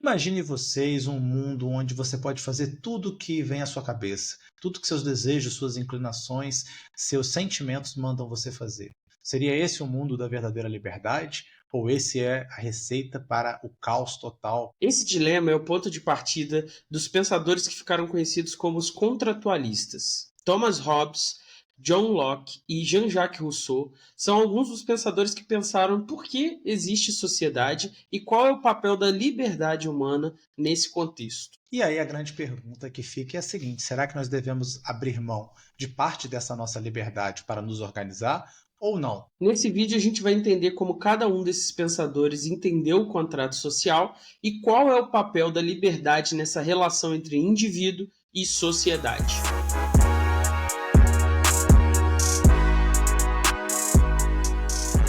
Imagine vocês um mundo onde você pode fazer tudo o que vem à sua cabeça, tudo que seus desejos, suas inclinações, seus sentimentos mandam você fazer. Seria esse o mundo da verdadeira liberdade? Ou esse é a receita para o caos total? Esse dilema é o ponto de partida dos pensadores que ficaram conhecidos como os contratualistas. Thomas Hobbes, John Locke e Jean-Jacques Rousseau são alguns dos pensadores que pensaram por que existe sociedade e qual é o papel da liberdade humana nesse contexto. E aí a grande pergunta que fica é a seguinte: será que nós devemos abrir mão de parte dessa nossa liberdade para nos organizar ou não? Nesse vídeo a gente vai entender como cada um desses pensadores entendeu o contrato social e qual é o papel da liberdade nessa relação entre indivíduo e sociedade.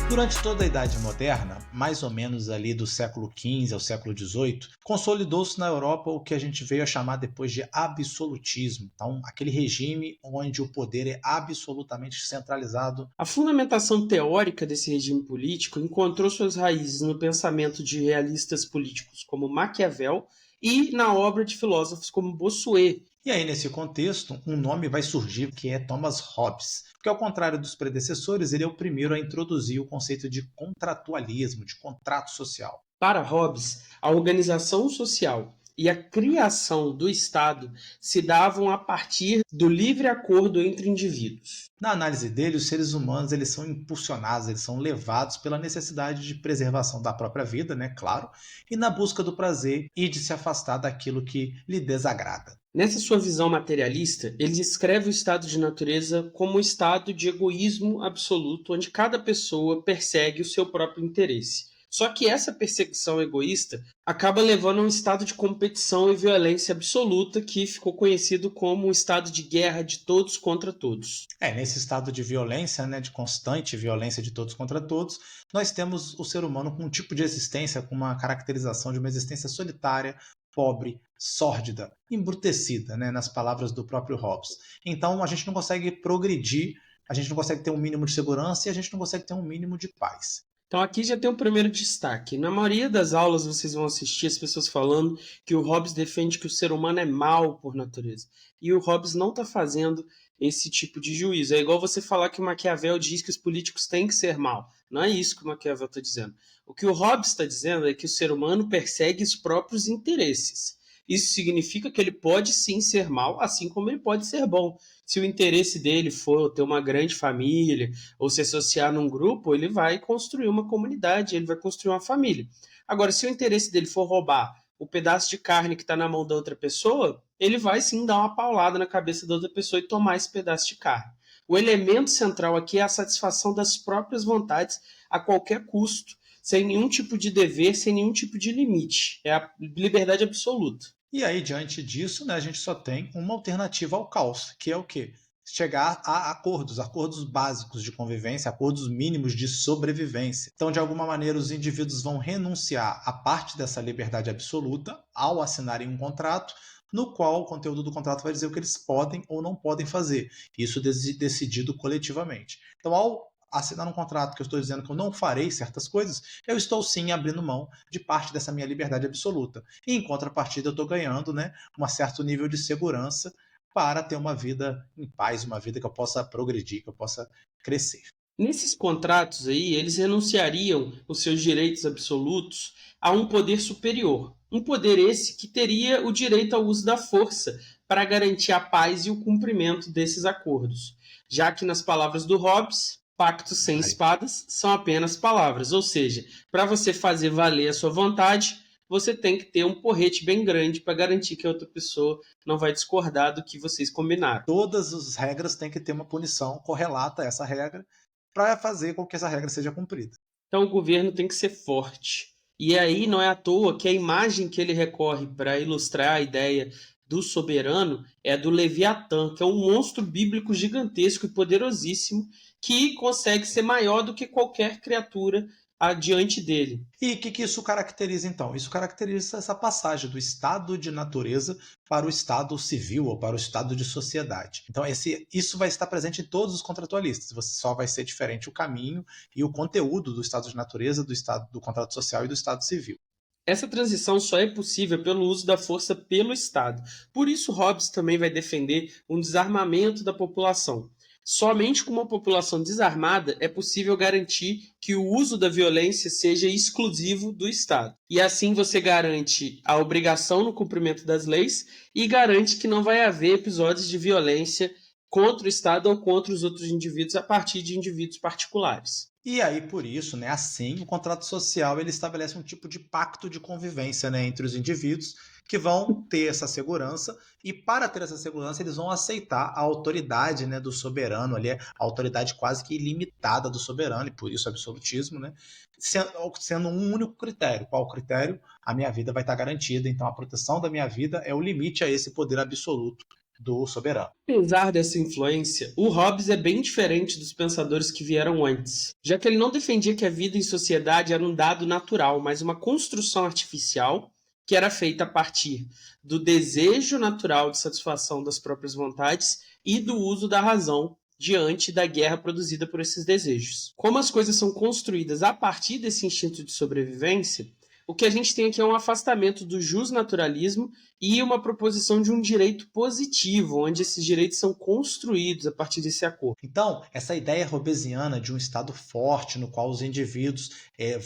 Durante toda a Idade Moderna, mais ou menos ali do século XV ao século XVIII, consolidou-se na Europa o que a gente veio a chamar depois de absolutismo. Então, aquele regime onde o poder é absolutamente centralizado. A fundamentação teórica desse regime político encontrou suas raízes no pensamento de realistas políticos como Maquiavel e na obra de filósofos como Bossuet. E aí, nesse contexto, um nome vai surgir que é Thomas Hobbes, que ao contrário dos predecessores, ele é o primeiro a introduzir o conceito de contratualismo, de contrato social. Para Hobbes, a organização social e a criação do Estado se davam a partir do livre acordo entre indivíduos. Na análise dele, os seres humanos eles são impulsionados, eles são levados pela necessidade de preservação da própria vida, né, claro, e na busca do prazer e de se afastar daquilo que lhe desagrada. Nessa sua visão materialista, ele descreve o estado de natureza como um estado de egoísmo absoluto, onde cada pessoa persegue o seu próprio interesse. Só que essa perseguição egoísta acaba levando a um estado de competição e violência absoluta que ficou conhecido como um estado de guerra de todos contra todos. Nesse estado de violência, né, de constante violência de todos contra todos, nós temos o ser humano com um tipo de existência, com uma caracterização de uma existência solitária, pobre, sórdida, embrutecida, né, nas palavras do próprio Hobbes. Então a gente não consegue progredir, a gente não consegue ter um mínimo de segurança e a gente não consegue ter um mínimo de paz. Então aqui já tem um primeiro destaque. Na maioria das aulas vocês vão assistir as pessoas falando que o Hobbes defende que o ser humano é mau por natureza. E o Hobbes não está fazendo esse tipo de juízo. É igual você falar que o Maquiavel diz que os políticos têm que ser mau. Não é isso que o Maquiavel está dizendo. O que o Hobbes está dizendo é que o ser humano persegue os próprios interesses. Isso significa que ele pode sim ser mau, assim como ele pode ser bom. Se o interesse dele for ter uma grande família ou se associar num grupo, ele vai construir uma comunidade, ele vai construir uma família. Agora, se o interesse dele for roubar o pedaço de carne que está na mão da outra pessoa, ele vai sim dar uma paulada na cabeça da outra pessoa e tomar esse pedaço de carne. O elemento central aqui é a satisfação das próprias vontades a qualquer custo, sem nenhum tipo de dever, sem nenhum tipo de limite. É a liberdade absoluta. E aí, diante disso, né, a gente só tem uma alternativa ao caos, que é o quê? Chegar a acordos, acordos básicos de convivência, acordos mínimos de sobrevivência. Então, de alguma maneira, os indivíduos vão renunciar a parte dessa liberdade absoluta ao assinarem um contrato, no qual o conteúdo do contrato vai dizer o que eles podem ou não podem fazer. Isso decidido coletivamente. Então, ao assinar um contrato que eu estou dizendo que eu não farei certas coisas, eu estou sim abrindo mão de parte dessa minha liberdade absoluta. E em contrapartida, eu estou ganhando, né, um certo nível de segurança para ter uma vida em paz, uma vida que eu possa progredir, que eu possa crescer. Nesses contratos aí, eles renunciariam os seus direitos absolutos a um poder superior. Um poder esse que teria o direito ao uso da força para garantir a paz e o cumprimento desses acordos. Já que, nas palavras do Hobbes, pactos sem espadas são apenas palavras, ou seja, para você fazer valer a sua vontade, você tem que ter um porrete bem grande para garantir que a outra pessoa não vai discordar do que vocês combinaram. Todas as regras têm que ter uma punição correlata a essa regra para fazer com que essa regra seja cumprida. Então o governo tem que ser forte. E aí não é à toa que a imagem que ele recorre para ilustrar a ideia do soberano é a do Leviatã, que é um monstro bíblico gigantesco e poderosíssimo que consegue ser maior do que qualquer criatura adiante dele. E o que isso caracteriza então? Isso caracteriza essa passagem do estado de natureza para o estado civil ou para o estado de sociedade. Então isso vai estar presente em todos os contratualistas. Você só vai ser diferente o caminho e o conteúdo do estado de natureza, do estado do contrato social e do estado civil. Essa transição só é possível pelo uso da força pelo Estado. Por isso, Hobbes também vai defender um desarmamento da população. Somente com uma população desarmada é possível garantir que o uso da violência seja exclusivo do Estado. E assim você garante a obrigação no cumprimento das leis e garante que não vai haver episódios de violência contra o Estado ou contra os outros indivíduos a partir de indivíduos particulares. E aí, por isso, né, assim, o contrato social ele estabelece um tipo de pacto de convivência, né, entre os indivíduos que vão ter essa segurança e para ter essa segurança eles vão aceitar a autoridade, né, do soberano ali, a autoridade quase que ilimitada do soberano e por isso absolutismo, né, sendo um único critério. Qual o critério? A minha vida vai estar garantida, então a proteção da minha vida é o limite a esse poder absoluto do soberano. Apesar dessa influência, o Hobbes é bem diferente dos pensadores que vieram antes, já que ele não defendia que a vida em sociedade era um dado natural, mas uma construção artificial que era feita a partir do desejo natural de satisfação das próprias vontades e do uso da razão diante da guerra produzida por esses desejos. Como as coisas são construídas a partir desse instinto de sobrevivência, o que a gente tem aqui é um afastamento do justnaturalismo e uma proposição de um direito positivo, onde esses direitos são construídos a partir desse acordo. Então, essa ideia hobbesiana de um Estado forte, no qual os indivíduos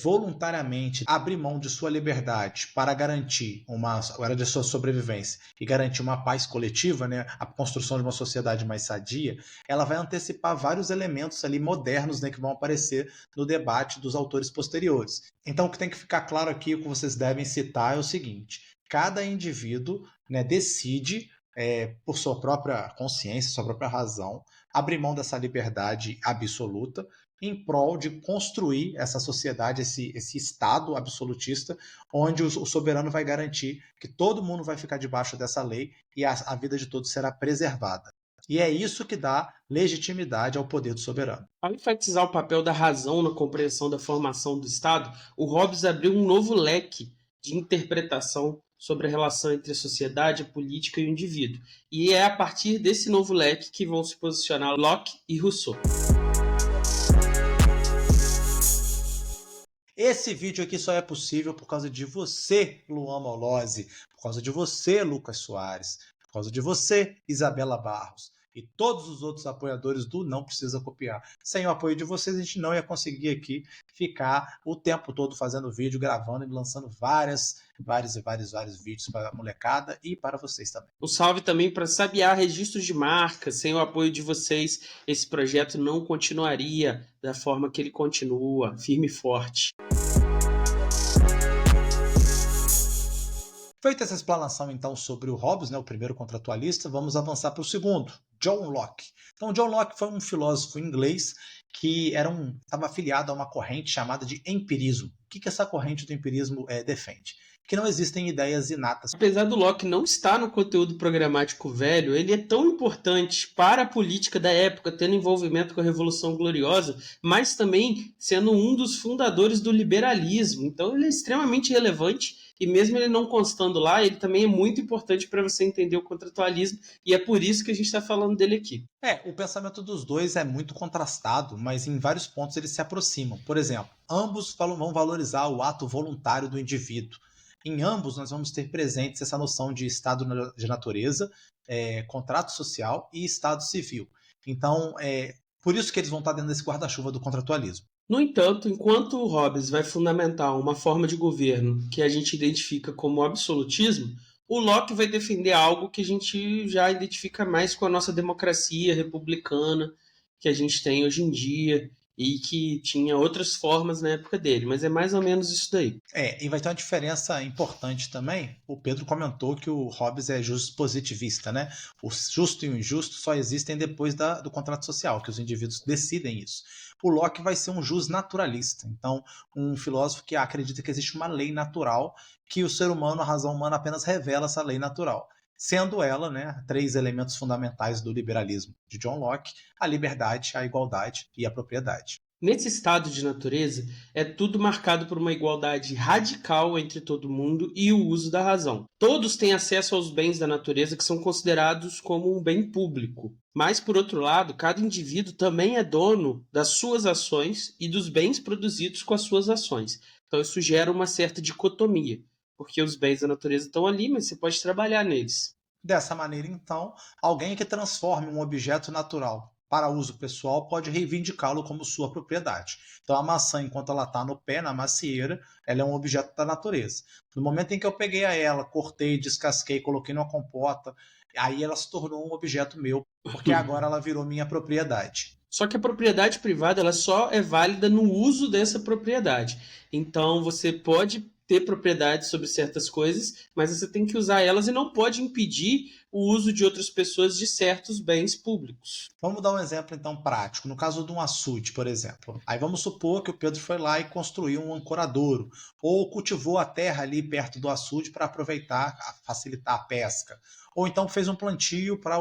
voluntariamente abrem mão de sua liberdade para garantir de sua sobrevivência e garantir uma paz coletiva, né, a construção de uma sociedade mais sadia, ela vai antecipar vários elementos ali modernos, né, que vão aparecer no debate dos autores posteriores. Então, o que tem que ficar claro aqui, o que vocês devem citar é o seguinte: cada indivíduo, né, decide, por sua própria consciência, sua própria razão, abrir mão dessa liberdade absoluta em prol de construir essa sociedade, esse Estado absolutista, onde o soberano vai garantir que todo mundo vai ficar debaixo dessa lei e a vida de todos será preservada. E é isso que dá legitimidade ao poder do soberano. Ao enfatizar o papel da razão na compreensão da formação do Estado, o Hobbes abriu um novo leque de interpretação sobre a relação entre a sociedade, a política e o indivíduo. E é a partir desse novo leque que vão se posicionar Locke e Rousseau. Esse vídeo aqui só é possível por causa de você, Luan Molose, por causa de você, Lucas Soares, por causa de você, Isabela Barros, e todos os outros apoiadores do Não Precisa Copiar. Sem o apoio de vocês, a gente não ia conseguir aqui ficar o tempo todo fazendo vídeo, gravando e lançando vários vídeos para a molecada e para vocês também. Um salve também para Sabiá Registros de Marcas. Sem o apoio de vocês, esse projeto não continuaria da forma que ele continua, firme e forte. Feita essa explanação, então, sobre o Hobbes, né, o primeiro contratualista, vamos avançar para o segundo, John Locke. Então, John Locke foi um filósofo inglês que estava afiliado a uma corrente chamada de empirismo. O que essa corrente do empirismo defende? Que não existem ideias inatas. Apesar do Locke não estar no conteúdo programático velho, ele é tão importante para a política da época, tendo envolvimento com a Revolução Gloriosa, mas também sendo um dos fundadores do liberalismo. Então ele é extremamente relevante e mesmo ele não constando lá, ele também é muito importante para você entender o contratualismo e é por isso que a gente está falando dele aqui. O pensamento dos dois é muito contrastado, mas em vários pontos eles se aproximam. Por exemplo, ambos vão valorizar o ato voluntário do indivíduo. Em ambos, nós vamos ter presentes essa noção de estado de natureza, contrato social e estado civil. Então, por isso que eles vão estar dentro desse guarda-chuva do contratualismo. No entanto, enquanto o Hobbes vai fundamentar uma forma de governo que a gente identifica como absolutismo, o Locke vai defender algo que a gente já identifica mais com a nossa democracia republicana que a gente tem hoje em dia e que tinha outras formas na época dele, mas é mais ou menos isso daí. E vai ter uma diferença importante também. O Pedro comentou que o Hobbes é positivista, né? O justo e o injusto só existem depois do contrato social, que os indivíduos decidem isso. O Locke vai ser um naturalista, então um filósofo que acredita que existe uma lei natural, que o ser humano, a razão humana, apenas revela essa lei natural. Sendo ela, né, 3 elementos fundamentais do liberalismo de John Locke: a liberdade, a igualdade e a propriedade. Nesse estado de natureza, é tudo marcado por uma igualdade radical entre todo mundo e o uso da razão. Todos têm acesso aos bens da natureza que são considerados como um bem público. Mas, por outro lado, cada indivíduo também é dono das suas ações e dos bens produzidos com as suas ações. Então isso gera uma certa dicotomia, porque os bens da natureza estão ali, mas você pode trabalhar neles. Dessa maneira, então, alguém que transforme um objeto natural para uso pessoal pode reivindicá-lo como sua propriedade. Então, a maçã, enquanto ela está no pé, na macieira, ela é um objeto da natureza. No momento em que eu peguei ela, cortei, descasquei, coloquei numa compota, aí ela se tornou um objeto meu, porque agora ela virou minha propriedade. Só que a propriedade privada ela só é válida no uso dessa propriedade. Então você pode ter propriedade sobre certas coisas, mas você tem que usar elas e não pode impedir o uso de outras pessoas de certos bens públicos. Vamos dar um exemplo então prático. No caso de um açude, por exemplo. Aí vamos supor que o Pedro foi lá e construiu um ancoradouro, ou cultivou a terra ali perto do açude para aproveitar, facilitar a pesca, ou então fez um plantio para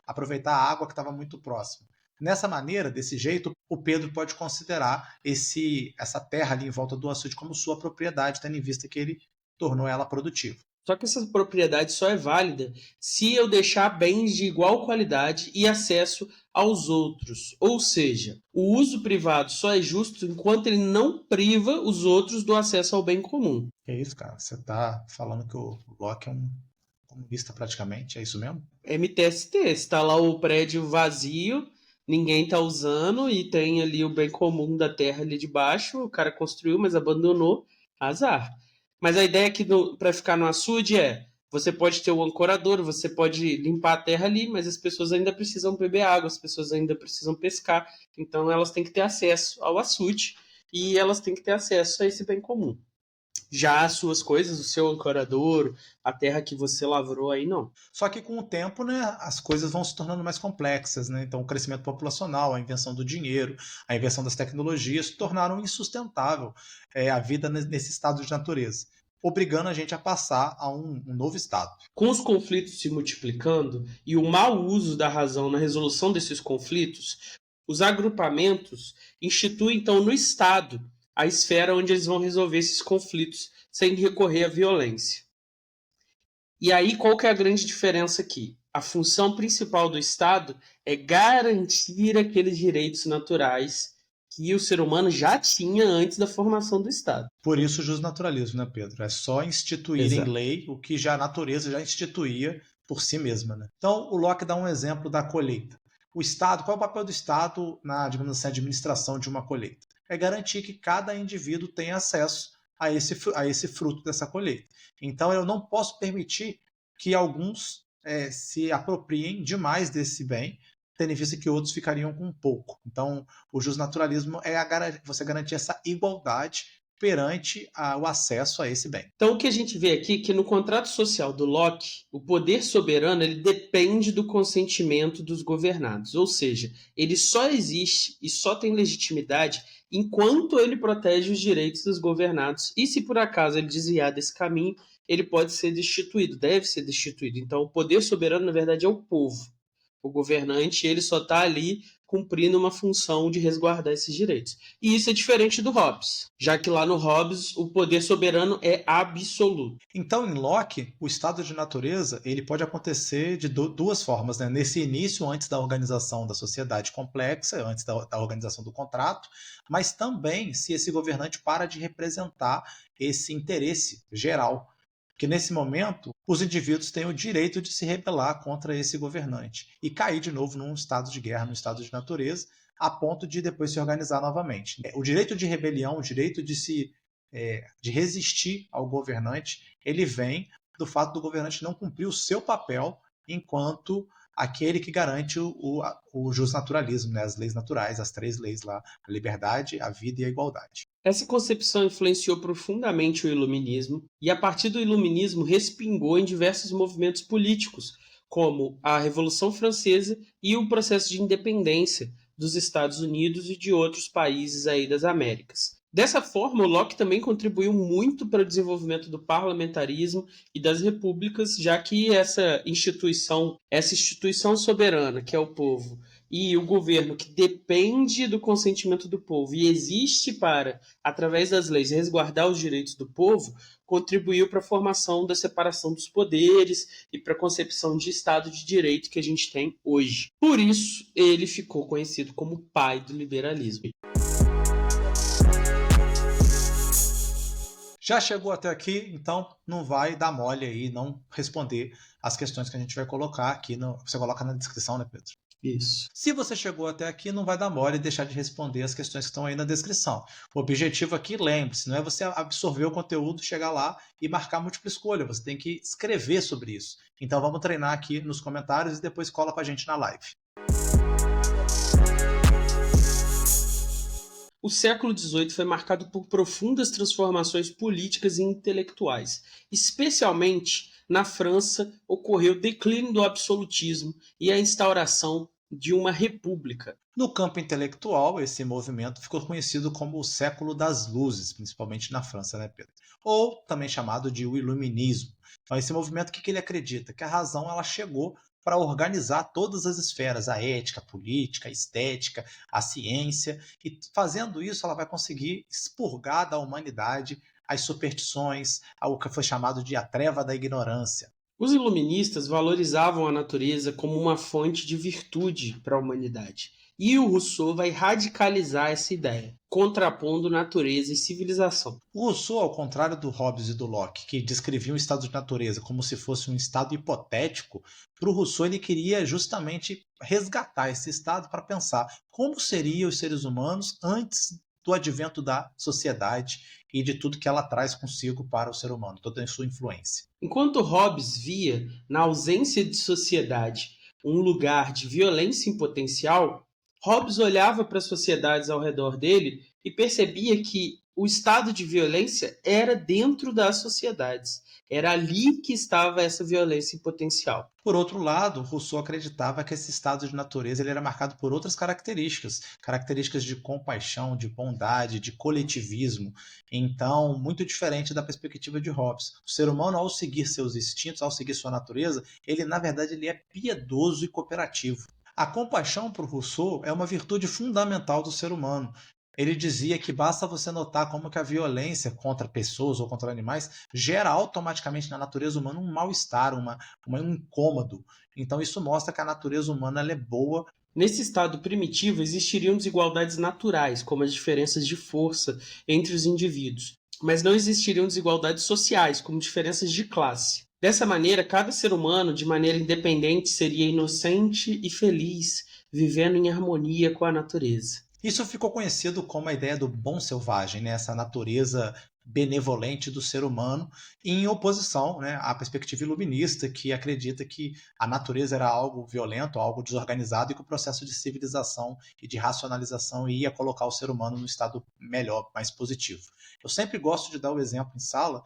aproveitar a água que estava muito próxima. Nessa maneira, desse jeito, o Pedro pode considerar essa terra ali em volta do açude como sua propriedade, tendo em vista que ele tornou ela produtiva. Só que essa propriedade só é válida se eu deixar bens de igual qualidade e acesso aos outros. Ou seja, o uso privado só é justo enquanto ele não priva os outros do acesso ao bem comum. É isso, cara. Você está falando que o Locke é um comunista praticamente, é isso mesmo? MTST, está lá o prédio vazio, ninguém está usando e tem ali o bem comum da terra ali de baixo, o cara construiu, mas abandonou, azar. Mas a ideia aqui para ficar no açude você pode ter o ancorador, você pode limpar a terra ali, mas as pessoas ainda precisam beber água, as pessoas ainda precisam pescar, então elas têm que ter acesso ao açude e elas têm que ter acesso a esse bem comum. Já as suas coisas, o seu ancorador, a terra que você lavrou aí, não. Só que com o tempo, né, as coisas vão se tornando mais complexas, né? Então, o crescimento populacional, a invenção do dinheiro, a invenção das tecnologias tornaram insustentável a vida nesse estado de natureza, obrigando a gente a passar a um novo estado. Com os conflitos se multiplicando e o mau uso da razão na resolução desses conflitos, os agrupamentos instituem, então, no Estado a esfera onde eles vão resolver esses conflitos sem recorrer à violência. E aí, qual que é a grande diferença aqui? A função principal do Estado é garantir aqueles direitos naturais que o ser humano já tinha antes da formação do Estado. Por isso o justnaturalismo, né, Pedro? É só instituir em lei o que já a natureza já instituía por si mesma, né? Então, o Locke dá um exemplo da colheita. O Estado, qual é o papel do Estado na, digamos assim, administração de uma colheita? É garantir que cada indivíduo tenha acesso a esse fruto dessa colheita. Então, eu não posso permitir que alguns se apropriem demais desse bem, tendo em vista que outros ficariam com pouco. Então, o justnaturalismo é você garantir essa igualdade perante o acesso a esse bem. Então, o que a gente vê aqui é que no contrato social do Locke, o poder soberano ele depende do consentimento dos governados, ou seja, ele só existe e só tem legitimidade enquanto ele protege os direitos dos governados. E se por acaso ele desviar desse caminho, ele pode ser destituído, deve ser destituído. Então, o poder soberano, na verdade, é o povo. O governante ele só está ali cumprindo uma função de resguardar esses direitos. E isso é diferente do Hobbes, já que lá no Hobbes o poder soberano é absoluto. Então, em Locke, o estado de natureza ele pode acontecer de duas formas, né? Nesse início, antes da organização da sociedade complexa, antes da organização do contrato, mas também se esse governante para de representar esse interesse geral. Porque nesse momento, os indivíduos têm o direito de se rebelar contra esse governante e cair de novo num estado de guerra, num estado de natureza, a ponto de depois se organizar novamente. O direito de rebelião, o direito de resistir ao governante, ele vem do fato do governante não cumprir o seu papel enquanto aquele que garante o justnaturalismo, né? As leis naturais, as 3 leis lá, a liberdade, a vida e a igualdade. Essa concepção influenciou profundamente o Iluminismo e, a partir do Iluminismo, respingou em diversos movimentos políticos, como a Revolução Francesa e o processo de independência dos Estados Unidos e de outros países aí das Américas. Dessa forma, o Locke também contribuiu muito para o desenvolvimento do parlamentarismo e das repúblicas, já que essa instituição soberana, que é o povo, e o governo que depende do consentimento do povo e existe para, através das leis, resguardar os direitos do povo, contribuiu para a formação da separação dos poderes e para a concepção de Estado de Direito que a gente tem hoje. Por isso, ele ficou conhecido como pai do liberalismo. Já chegou até aqui, então não vai dar mole aí, não responder as questões que a gente vai colocar aqui. Você coloca na descrição, né, Pedro? Isso. Se você chegou até aqui, não vai dar mole e deixar de responder as questões que estão aí na descrição. O objetivo aqui, lembre-se, não é você absorver o conteúdo, chegar lá e marcar múltipla escolha. Você tem que escrever sobre isso. Então vamos treinar aqui nos comentários e depois cola com a gente na live. O século XVIII foi marcado por profundas transformações políticas e intelectuais. Especialmente na França, ocorreu o declínio do absolutismo e a instauração de uma república. No campo intelectual, esse movimento ficou conhecido como o século das luzes, principalmente na França, né, Pedro? Ou também chamado de o iluminismo. Então, esse movimento, o que ele acredita? Que a razão ela chegou para organizar todas as esferas, a ética, a política, a estética, a ciência, e fazendo isso ela vai conseguir expurgar da humanidade as superstições, o que foi chamado de a treva da ignorância. Os iluministas valorizavam a natureza como uma fonte de virtude para a humanidade. E o Rousseau vai radicalizar essa ideia, contrapondo natureza e civilização. O Rousseau, ao contrário do Hobbes e do Locke, que descreviam o estado de natureza como se fosse um estado hipotético, para o Rousseau ele queria justamente resgatar esse estado para pensar como seriam os seres humanos antes do advento da sociedade e de tudo que ela traz consigo para o ser humano, toda a sua influência. Enquanto Hobbes via na ausência de sociedade um lugar de violência em potencial, Hobbes olhava para as sociedades ao redor dele e percebia que o estado de violência era dentro das sociedades. Era ali que estava essa violência em potencial. Por outro lado, Rousseau acreditava que esse estado de natureza ele era marcado por outras características de compaixão, de bondade, de coletivismo. Então, muito diferente da perspectiva de Hobbes. O ser humano, ao seguir seus instintos, ao seguir sua natureza, ele, na verdade, ele é piedoso e cooperativo. A compaixão para o Rousseau é uma virtude fundamental do ser humano. Ele dizia que basta você notar como que a violência contra pessoas ou contra animais gera automaticamente na natureza humana um mal-estar, um incômodo. Então isso mostra que a natureza humana ela é boa. Nesse estado primitivo existiriam desigualdades naturais, como as diferenças de força entre os indivíduos, mas não existiriam desigualdades sociais, como diferenças de classe. Dessa maneira, cada ser humano, de maneira independente, seria inocente e feliz, vivendo em harmonia com a natureza. Isso ficou conhecido como a ideia do bom selvagem, né? Essa natureza benevolente do ser humano, em oposição, né, à perspectiva iluminista, que acredita que a natureza era algo violento, algo desorganizado, e que o processo de civilização e de racionalização ia colocar o ser humano no estado melhor, mais positivo. Eu sempre gosto de dar o exemplo em sala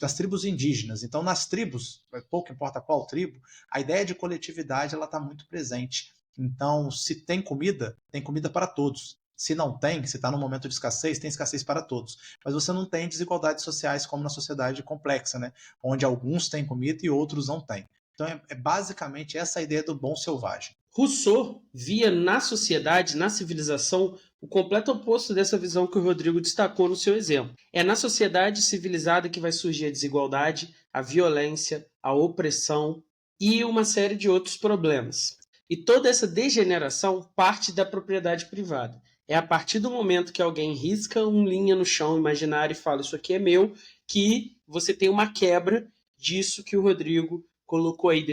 das tribos indígenas. Então, nas tribos, pouco importa qual tribo, a ideia de coletividade está muito presente. Então, se tem comida para todos. Se não tem, se está num momento de escassez, tem escassez para todos. Mas você não tem desigualdades sociais como na sociedade complexa, né? Onde alguns têm comida e outros não têm. Então, é basicamente essa a ideia do bom selvagem. Rousseau via na sociedade, na civilização, o completo oposto dessa visão que o Rodrigo destacou no seu exemplo. É na sociedade civilizada que vai surgir a desigualdade, a violência, a opressão e uma série de outros problemas. E toda essa degeneração parte da propriedade privada. É a partir do momento que alguém risca uma linha no chão imaginário e fala isso aqui é meu, que você tem uma quebra disso que o Rodrigo colocou aí,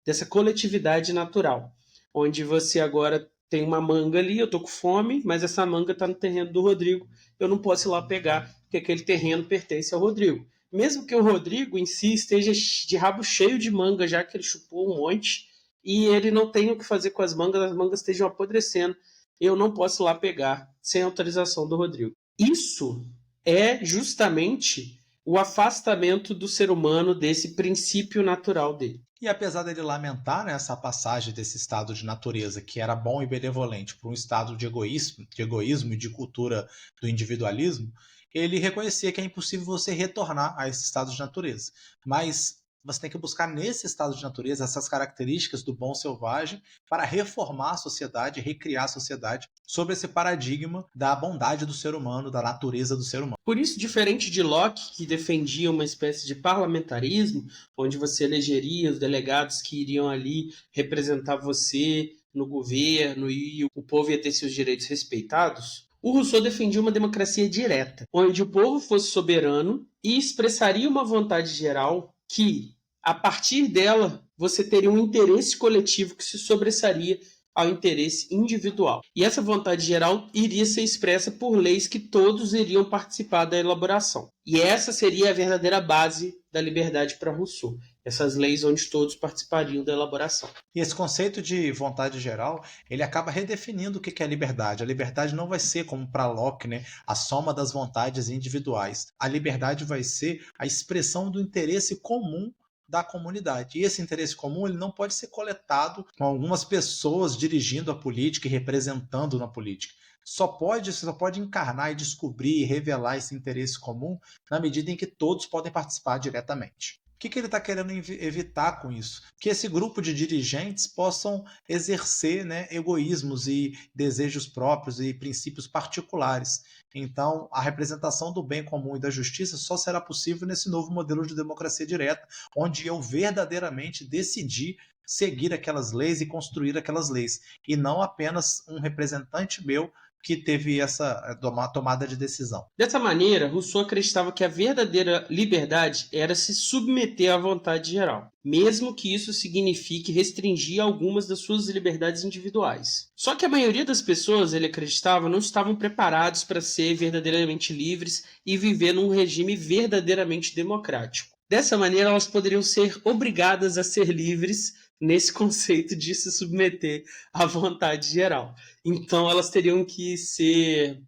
dessa coletividade natural, onde você agora tem uma manga ali, eu tô com fome, mas essa manga tá no terreno do Rodrigo, eu não posso ir lá pegar, porque aquele terreno pertence ao Rodrigo. Mesmo que o Rodrigo em si esteja de rabo cheio de manga, já que ele chupou um monte, e ele não tem o que fazer com as mangas estejam apodrecendo, eu não posso ir lá pegar sem autorização do Rodrigo. Isso é justamente o afastamento do ser humano desse princípio natural dele. E apesar dele lamentar, né, essa passagem desse estado de natureza que era bom e benevolente para um estado de egoísmo e de cultura do individualismo, ele reconhecia que é impossível você retornar a esse estado de natureza. Mas você tem que buscar nesse estado de natureza essas características do bom selvagem para reformar a sociedade, recriar a sociedade sobre esse paradigma da bondade do ser humano, da natureza do ser humano. Por isso, diferente de Locke, que defendia uma espécie de parlamentarismo, onde você elegeria os delegados que iriam ali representar você no governo e o povo ia ter seus direitos respeitados, O Rousseau defendia uma democracia direta, onde o povo fosse soberano e expressaria uma vontade geral que, a partir dela, você teria um interesse coletivo que se sobressaria ao interesse individual. E essa vontade geral iria ser expressa por leis que todos iriam participar da elaboração. E essa seria a verdadeira base da liberdade para Rousseau. Essas leis onde todos participariam da elaboração. E esse conceito de vontade geral, ele acaba redefinindo o que é liberdade. A liberdade não vai ser, como para Locke, né, a soma das vontades individuais. A liberdade vai ser a expressão do interesse comum da comunidade. E esse interesse comum ele não pode ser coletado com algumas pessoas dirigindo a política e representando na política. Você só pode encarnar e descobrir e revelar esse interesse comum na medida em que todos podem participar diretamente. O que ele está querendo evitar com isso? Que esse grupo de dirigentes possam exercer, né, egoísmos e desejos próprios e princípios particulares. Então, a representação do bem comum e da justiça só será possível nesse novo modelo de democracia direta, onde eu verdadeiramente decidi seguir aquelas leis e construir aquelas leis, e não apenas um representante meu que teve essa tomada de decisão. Dessa maneira, Rousseau acreditava que a verdadeira liberdade era se submeter à vontade geral, mesmo que isso signifique restringir algumas das suas liberdades individuais. Só que a maioria das pessoas, ele acreditava, não estavam preparados para ser verdadeiramente livres e viver num regime verdadeiramente democrático. Dessa maneira, elas poderiam ser obrigadas a ser livres nesse conceito de se submeter à vontade geral. Então, elas teriam que ser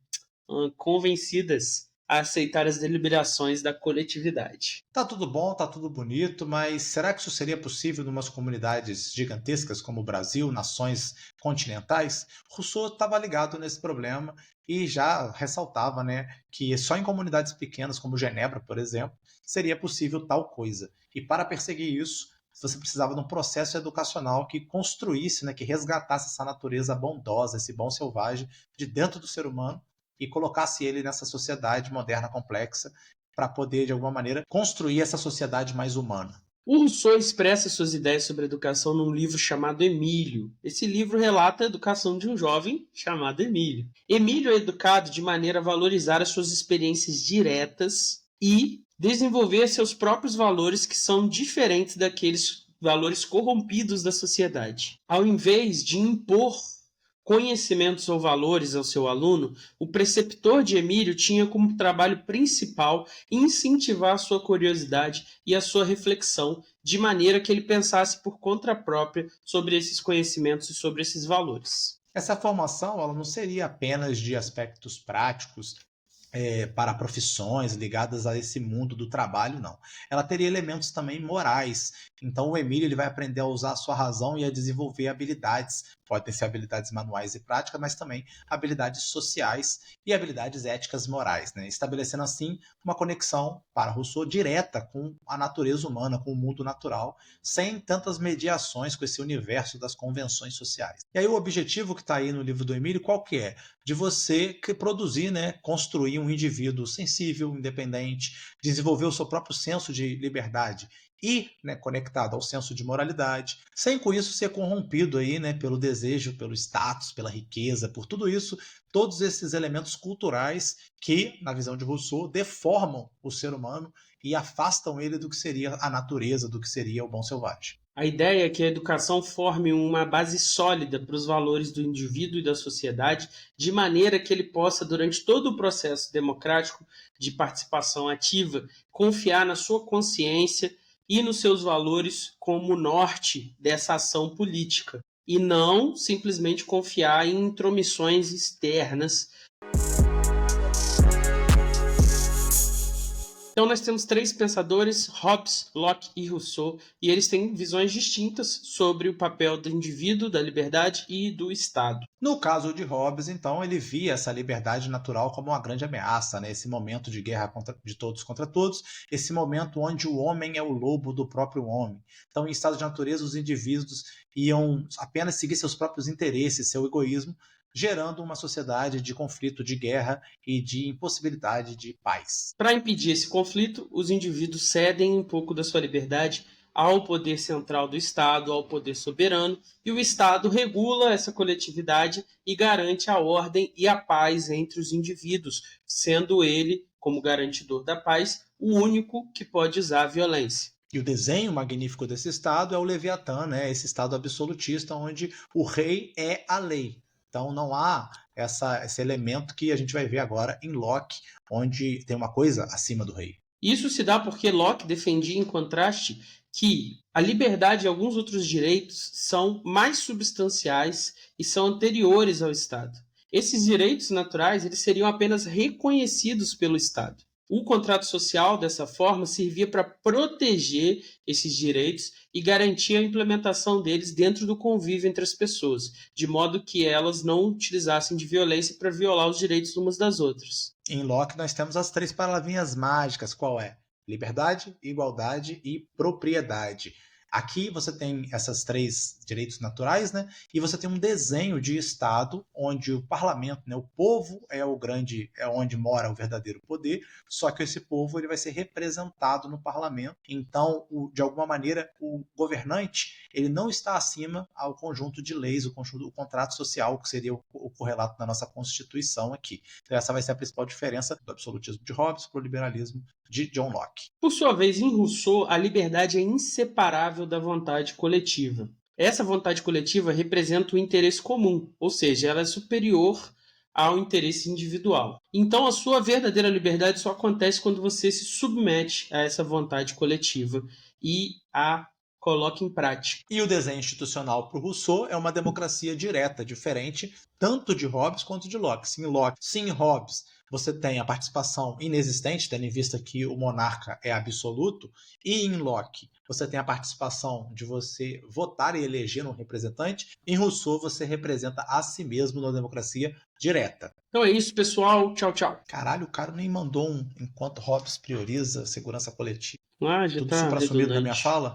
convencidas a aceitar as deliberações da coletividade. Tá tudo bom, tá tudo bonito, mas será que isso seria possível em umas comunidades gigantescas como o Brasil, nações continentais? Rousseau estava ligado nesse problema e já ressaltava, né, que só em comunidades pequenas como Genebra, por exemplo, seria possível tal coisa. E para perseguir isso, você precisava de um processo educacional que construísse, né, que resgatasse essa natureza bondosa, esse bom selvagem de dentro do ser humano e colocasse ele nessa sociedade moderna complexa para poder, de alguma maneira, construir essa sociedade mais humana. O Rousseau expressa suas ideias sobre educação num livro chamado Emílio. Esse livro relata a educação de um jovem chamado Emílio. Emílio é educado de maneira a valorizar as suas experiências diretas e desenvolver seus próprios valores que são diferentes daqueles valores corrompidos da sociedade. Ao invés de impor conhecimentos ou valores ao seu aluno, o preceptor de Emílio tinha como trabalho principal incentivar a sua curiosidade e a sua reflexão, de maneira que ele pensasse por conta própria sobre esses conhecimentos e sobre esses valores. Essa formação ela não seria apenas de aspectos práticos, para profissões ligadas a esse mundo do trabalho, não. Ela teria elementos também morais. Então o Emílio ele vai aprender a usar a sua razão e a desenvolver habilidades. Podem ser habilidades manuais e práticas, mas também habilidades sociais e habilidades éticas e morais, né? Estabelecendo assim uma conexão para Rousseau direta com a natureza humana, com o mundo natural, sem tantas mediações com esse universo das convenções sociais. E aí o objetivo que está aí no livro do Emílio, qual que é? De você produzir, né, construir um indivíduo sensível, independente, desenvolver o seu próprio senso de liberdade e, né, conectado ao senso de moralidade, sem com isso ser corrompido aí, né, pelo desejo, pelo status, pela riqueza, por tudo isso, todos esses elementos culturais que, na visão de Rousseau, deformam o ser humano e afastam ele do que seria a natureza, do que seria o bom selvagem. A ideia é que a educação forme uma base sólida para os valores do indivíduo e da sociedade, de maneira que ele possa, durante todo o processo democrático de participação ativa, confiar na sua consciência e nos seus valores como norte dessa ação política, e não simplesmente confiar em intromissões externas. Então nós temos três pensadores, Hobbes, Locke e Rousseau, e eles têm visões distintas sobre o papel do indivíduo, da liberdade e do Estado. No caso de Hobbes, então, ele via essa liberdade natural como uma grande ameaça, né? Esse momento de guerra de todos contra todos, esse momento onde o homem é o lobo do próprio homem. Então, em estado de natureza, os indivíduos iam apenas seguir seus próprios interesses, seu egoísmo, gerando uma sociedade de conflito, de guerra e de impossibilidade de paz. Para impedir esse conflito, os indivíduos cedem um pouco da sua liberdade ao poder central do Estado, ao poder soberano, e o Estado regula essa coletividade e garante a ordem e a paz entre os indivíduos, sendo ele, como garantidor da paz, o único que pode usar a violência. E o desenho magnífico desse Estado é o Leviatã, né? Esse Estado absolutista onde o rei é a lei. Então não há esse elemento que a gente vai ver agora em Locke, onde tem uma coisa acima do rei. Isso se dá porque Locke defendia, em contraste, que a liberdade e alguns outros direitos são mais substanciais e são anteriores ao Estado. Esses direitos naturais eles seriam apenas reconhecidos pelo Estado. O contrato social, dessa forma, servia para proteger esses direitos e garantir a implementação deles dentro do convívio entre as pessoas, de modo que elas não utilizassem de violência para violar os direitos umas das outras. Em Locke nós temos as 3 palavrinhas mágicas, qual é? Liberdade, igualdade e propriedade. Aqui você tem esses 3 direitos naturais, né? E você tem um desenho de Estado onde o parlamento, né? O povo é o grande, é onde mora o verdadeiro poder, só que esse povo ele vai ser representado no parlamento. Então, de alguma maneira, o governante ele não está acima ao conjunto de leis, o contrato social, que seria o correlato da nossa Constituição aqui. Então, essa vai ser a principal diferença do absolutismo de Hobbes para o liberalismo de John Locke. Por sua vez, em Rousseau, a liberdade é inseparável da vontade coletiva. Essa vontade coletiva representa o interesse comum, ou seja, ela é superior ao interesse individual. Então, a sua verdadeira liberdade só acontece quando você se submete a essa vontade coletiva e a coloca em prática. E o desenho institucional para o Rousseau é uma democracia direta, diferente tanto de Hobbes quanto de Locke. Se em Hobbes você tem a participação inexistente, tendo em vista que o monarca é absoluto, e em Locke você tem a participação de você votar e eleger um representante, em Rousseau você representa a si mesmo na democracia direta. Então é isso, pessoal. Tchau, tchau. Caralho, o cara nem mandou enquanto Hobbes prioriza a segurança coletiva. Ah, já Tudo tá supra-sumido na minha redundante. fala?